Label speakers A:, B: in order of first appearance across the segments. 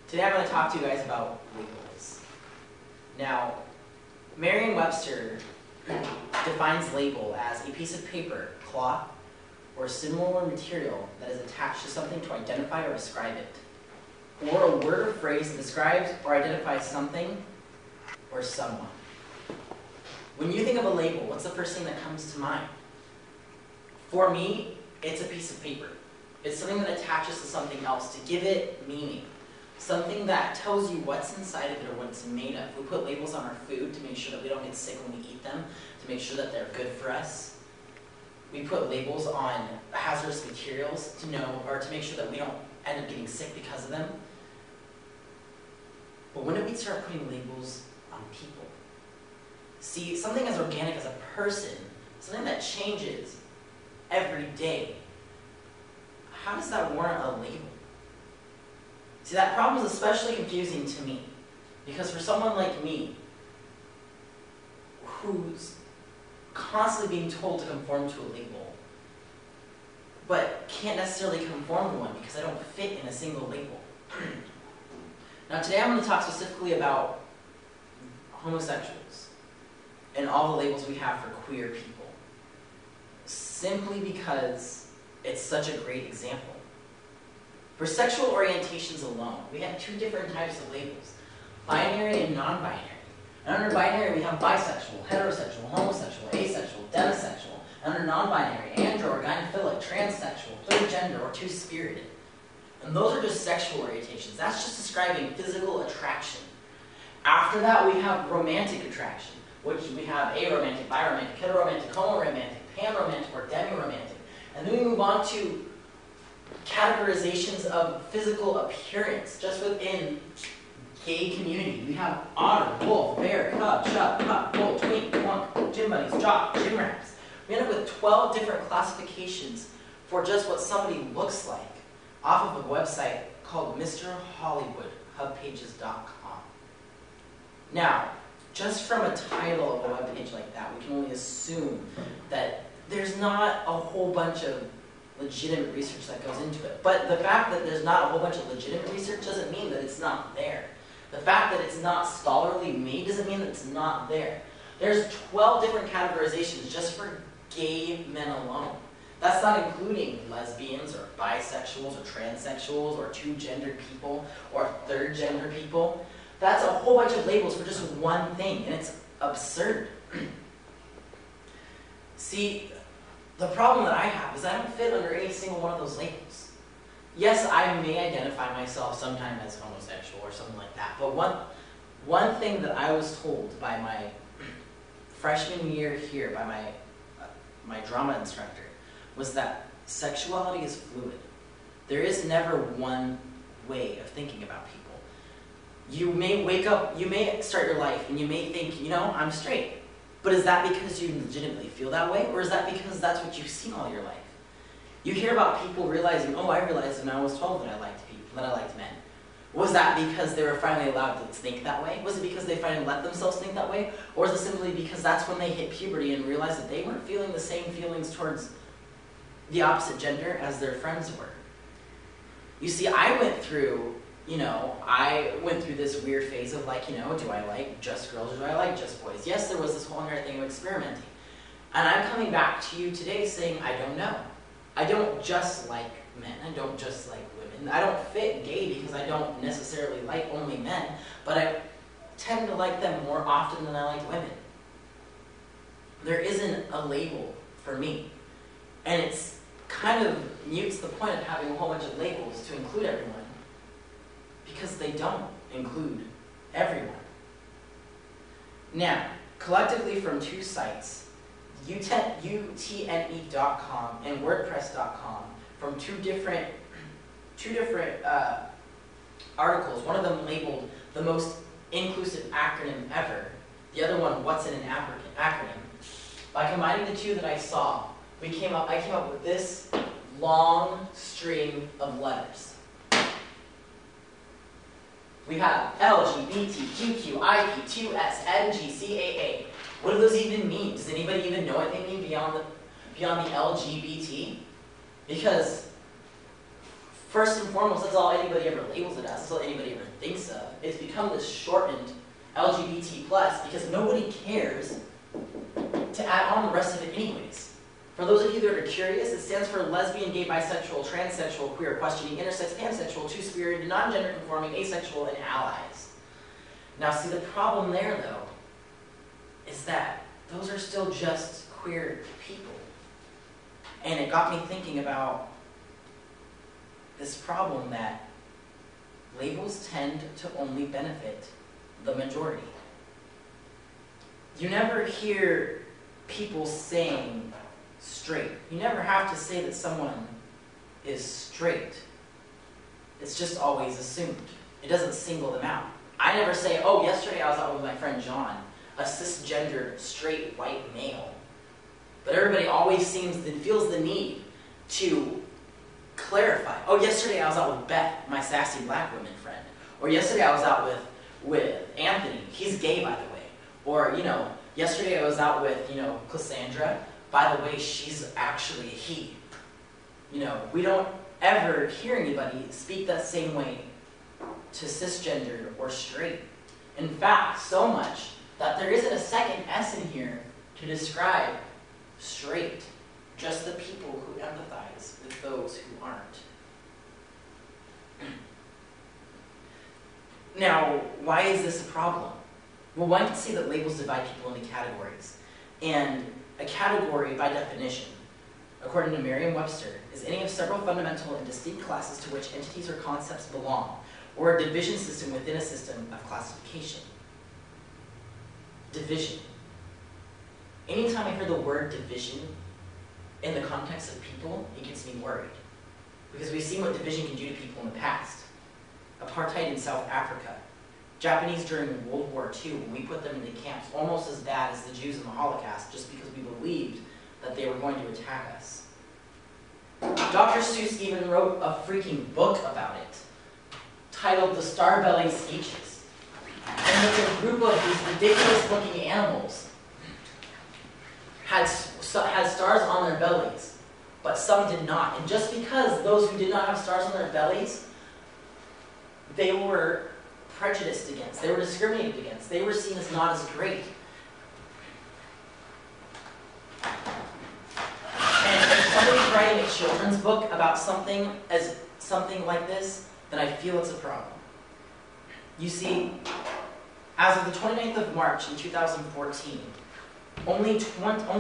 A: Today I'm going to talk to you guys about labels. Now, Merriam-Webster defines label as a piece of paper, cloth, or similar material that is attached to something to identify or describe it, or a word or phrase that describes or identifies something or someone. When you think of a label, what's the first thing that comes to mind? For me, it's a piece of paper. It's something that attaches to something else to give it meaning. Something that tells you what's inside of it or what it's made of. We put labels on our food to make sure that we don't get sick when we eat them, to make sure that they're good for us. We put labels on hazardous materials to know, or to make sure that we don't end up getting sick because of them. But when did we start putting labels on people? See, something as organic as a person, something that changes every day, how does that warrant a label? See, that problem is especially confusing to me, because for someone like me, who's constantly being told to conform to a label, but can't necessarily conform to one because I don't fit in a single label. Now today I'm going to talk specifically about homosexuals and all the labels we have for queer people, simply because it's such a great example. For sexual orientations alone, we have two different types of labels, binary and non-binary. And under binary, we have bisexual, heterosexual, homosexual, asexual, demisexual. And under non-binary, andro or gynophilic, transsexual, third gender, or two-spirited. And those are just sexual orientations. That's just describing physical attraction. After that, we have romantic attraction, which we have aromantic, biromantic, heteromantic, homoromantic, panromantic, or demiromantic. And then we move on to categorizations of physical appearance just within gay community. We have otter, wolf, bear, cub, chub, pup, bull, twink, twunk, gym buddies, jock, gym rats. We end up with 12 different classifications for just what somebody looks like off of a website called Mr. Hollywood, hubpages.com. Now, just from a title of a webpage like that, we can only assume that there's not a whole bunch of legitimate research that goes into it. But the fact that there's not a whole bunch of legitimate research doesn't mean that it's not there. The fact that it's not scholarly made doesn't mean that it's not there. There's 12 different categorizations just for gay men alone. That's not including lesbians or bisexuals or transsexuals or two-gendered people or third-gender people. That's a whole bunch of labels for just one thing, and it's absurd. See, the problem that I have is I don't fit under any single one of those labels. Yes, I may identify myself sometime as homosexual or something like that, but one thing that I was told by my freshman year here, by my drama instructor, was that sexuality is fluid. There is never one way of thinking about people. You may wake up, you may start your life, and you may think, you know, I'm straight. But is that because you legitimately feel that way, or is that because that's what you've seen all your life? You hear about people realizing, oh, I realized when I was 12 that I liked people, that I liked men. Was that because they were finally allowed to think that way? Was it because they finally let themselves think that way? Or is it simply because that's when they hit puberty and realized that they weren't feeling the same feelings towards the opposite gender as their friends were? You see, I went through this weird phase of like, do I like just girls or do I like just boys? Yes, there was this whole entire thing of experimenting. And I'm coming back to you today saying, I don't know. I don't just like men. I don't just like women. I don't fit gay because I don't necessarily like only men, but I tend to like them more often than I like women. There isn't a label for me. And it's kind of mutes the point of having a whole bunch of labels to include everyone, because they don't include everyone. Now, collectively from two sites, utne.com and wordpress.com, from two different articles, one of them labeled the most inclusive acronym ever, the other one, what's in an acronym. By combining the two that I saw, I came up with this long string of letters. We have LGBTQIP, 2S, NGCAA. What do those even mean? Does anybody even know what they mean beyond the LGBT? Because first and foremost, that's all anybody ever labels it as. That's all anybody ever thinks of. It's become this shortened LGBT plus because nobody cares to add on the rest of it anyways. For those of you that are curious, it stands for lesbian, gay, bisexual, transsexual, queer, questioning, intersex, pansexual, two-spirited, non-gender conforming, asexual, and allies. Now see, the problem there though is that those are still just queer people. And it got me thinking about this problem that labels tend to only benefit the majority. You never hear people saying straight. You never have to say that someone is straight. It's just always assumed. It doesn't single them out. I never say, oh, yesterday I was out with my friend John, a cisgendered, straight, white male. But everybody always feels the need to clarify. Oh, yesterday I was out with Beth, my sassy black woman friend. Or yesterday I was out with Anthony. He's gay, by the way. Or, yesterday I was out with, Cassandra. By the way, she's actually a he. We don't ever hear anybody speak that same way to cisgender or straight. In fact, so much that there isn't a second S in here to describe straight. Just the people who empathize with those who aren't. Now, why is this a problem? Well, one can see that labels divide people into categories. And a category, by definition, according to Merriam-Webster, is any of several fundamental and distinct classes to which entities or concepts belong, or a division system within a system of classification. Division. Anytime I hear the word division in the context of people, it gets me worried. Because we've seen what division can do to people in the past. Apartheid in South Africa. Japanese during World War II, when we put them into camps, almost as bad as the Jews in the Holocaust, just because we believed that they were going to attack us. Dr. Seuss even wrote a freaking book about it, titled The Star-Bellied Speeches. And with a group of these ridiculous-looking animals had stars on their bellies, but some did not. And just because those who did not have stars on their bellies, they were prejudiced against, they were discriminated against, they were seen as not as great. And if somebody's writing a children's book about something like this, then I feel it's a problem. You see, as of the 29th of March in 2014, only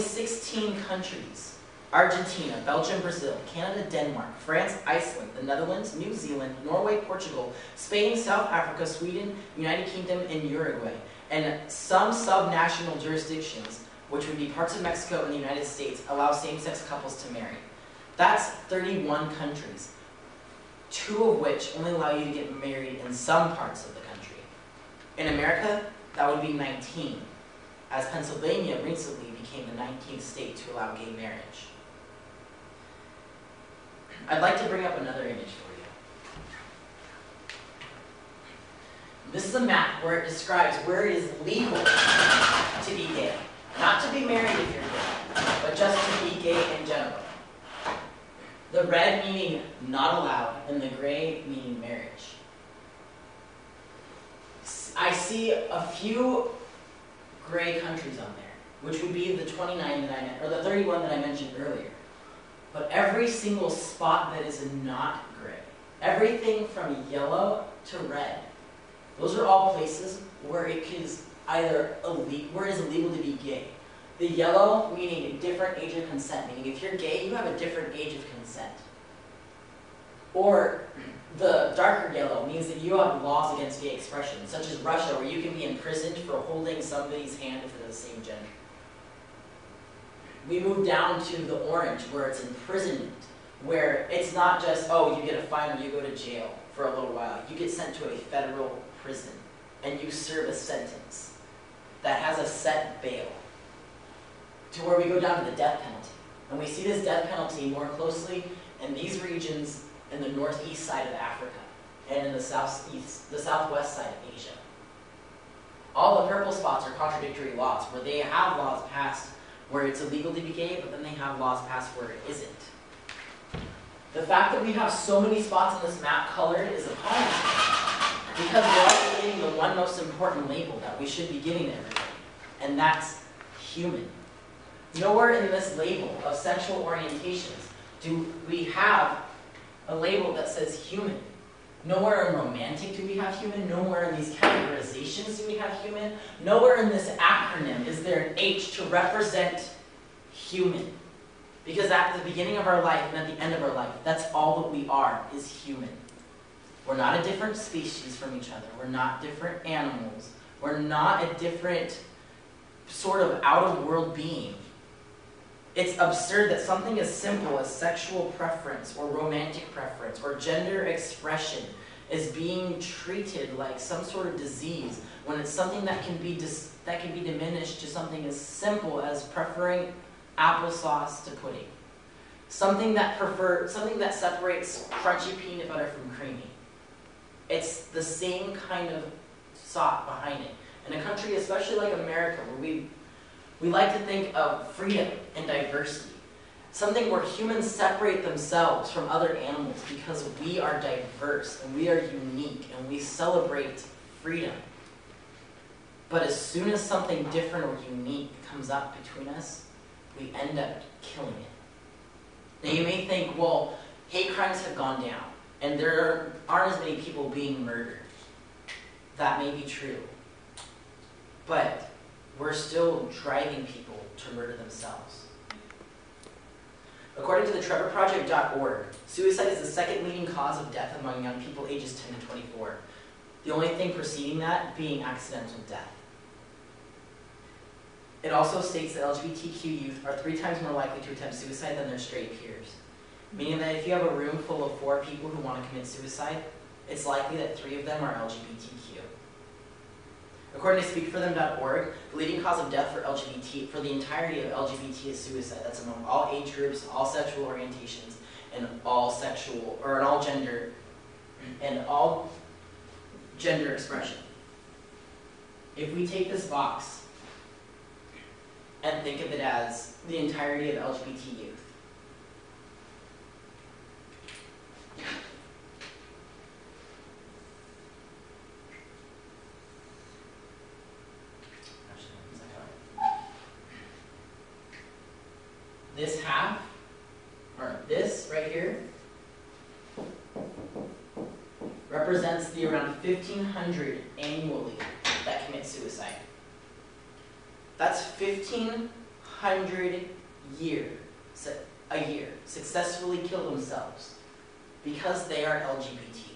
A: 16 countries, Argentina, Belgium, Brazil, Canada, Denmark, France, Iceland, the Netherlands, New Zealand, Norway, Portugal, Spain, South Africa, Sweden, United Kingdom, and Uruguay, and some subnational jurisdictions, which would be parts of Mexico and the United States, allow same-sex couples to marry. That's 31 countries, 2 of which only allow you to get married in some parts of the country. In America, that would be 19, as Pennsylvania recently became the 19th state to allow gay marriage. I'd like to bring up another image for you. This is a map where it describes where it is legal to be gay. Not to be married if you're gay, but just to be gay in general. The red meaning not allowed, and the gray meaning marriage. I see a few gray countries on there, which would be the 29 that or the 31 that I mentioned earlier. But every single spot that is not gray, everything from yellow to red, those are all places where it is either illegal to be gay. The yellow meaning a different age of consent, meaning if you're gay, you have a different age of consent. Or the darker yellow means that you have laws against gay expression, such as Russia, where you can be imprisoned for holding somebody's hand if they're the same gender. We move down to the orange, where it's imprisonment, where it's not just, oh, you get a fine or you go to jail for a little while. You get sent to a federal prison, and you serve a sentence that has a set bail, to where we go down to the death penalty. And we see this death penalty more closely in these regions in the northeast side of Africa and in the southwest side of Asia. All the purple spots are contradictory laws, where they have laws passed where it's illegal to be gay, but then they have laws passed where it isn't. The fact that we have so many spots on this map colored is appalling, because we're also getting the one most important label that we should be giving to everybody, and that's human. Nowhere in this label of sexual orientations do we have a label that says human. Nowhere in romantic do we have human. Nowhere in these categorizations do we have human. Nowhere in this acronym is there an H to represent human. Because at the beginning of our life and at the end of our life, that's all that we are, is human. We're not a different species from each other. We're not different animals. We're not a different sort of out-of-world being. It's absurd that something as simple as sexual preference or romantic preference or gender expression is being treated like some sort of disease when it's something that can be diminished to something as simple as preferring applesauce to pudding. Something that separates crunchy peanut butter from creamy. It's the same kind of thought behind it. In a country, especially like America, where we like to think of freedom and diversity. Something where humans separate themselves from other animals because we are diverse and we are unique and we celebrate freedom. But as soon as something different or unique comes up between us, we end up killing it. Now you may think, well, hate crimes have gone down and there aren't as many people being murdered. That may be true. But we're still driving people to murder themselves. According to the TrevorProject.org, suicide is the second leading cause of death among young people ages 10 to 24. The only thing preceding that being accidental death. It also states that LGBTQ youth are 3 times more likely to attempt suicide than their straight peers. Meaning that if you have a room full of 4 people who want to commit suicide, it's likely that 3 of them are LGBTQ. According to SpeakForThem.org, the leading cause of death for the entirety of LGBT is suicide. That's among all age groups, all sexual orientations, and all gender, and all gender expression. If we take this box and think of it as the entirety of LGBT youth, this half, or this right here, represents the around 1,500 annually that commit suicide. That's 1,500 a year successfully kill themselves because they are LGBT.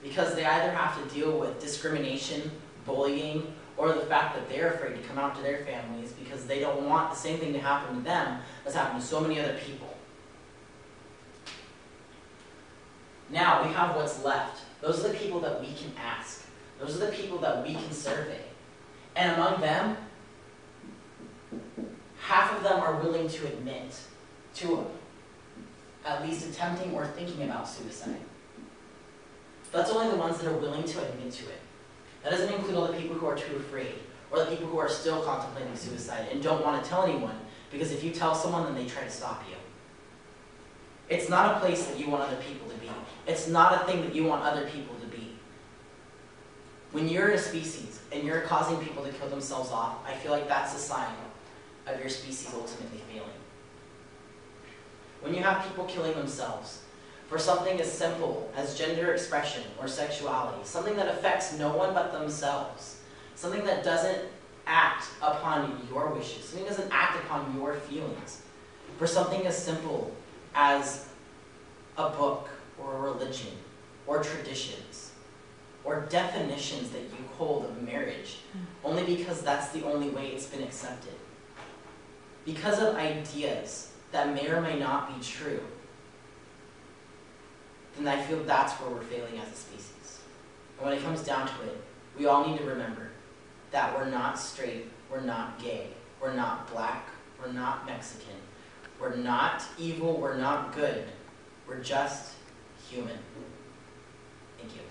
A: Because they either have to deal with discrimination, bullying, or the fact that they're afraid to come out to their families because they don't want the same thing to happen to them that's happened to so many other people. Now we have what's left. Those are the people that we can ask. Those are the people that we can survey. And among them, half of them are willing to admit to at least attempting or thinking about suicide. That's only the ones that are willing to admit to it. That doesn't include all the people who are too afraid, or the people who are still contemplating suicide and don't want to tell anyone, because if you tell someone, then they try to stop you. It's not a place that you want other people to be. It's not a thing that you want other people to be. When you're in a species and you're causing people to kill themselves off, I feel like that's a sign of your species ultimately failing. When you have people killing themselves for something as simple as gender expression or sexuality, something that affects no one but themselves, something that doesn't act upon your wishes, something that doesn't act upon your feelings, for something as simple as a book or a religion or traditions or definitions that you hold of marriage, only because that's the only way it's been accepted. Because of ideas that may or may not be true, then I feel that's where we're failing as a species. And when it comes down to it, we all need to remember that we're not straight, we're not gay, we're not black, we're not Mexican, we're not evil, we're not good, we're just human. Thank you.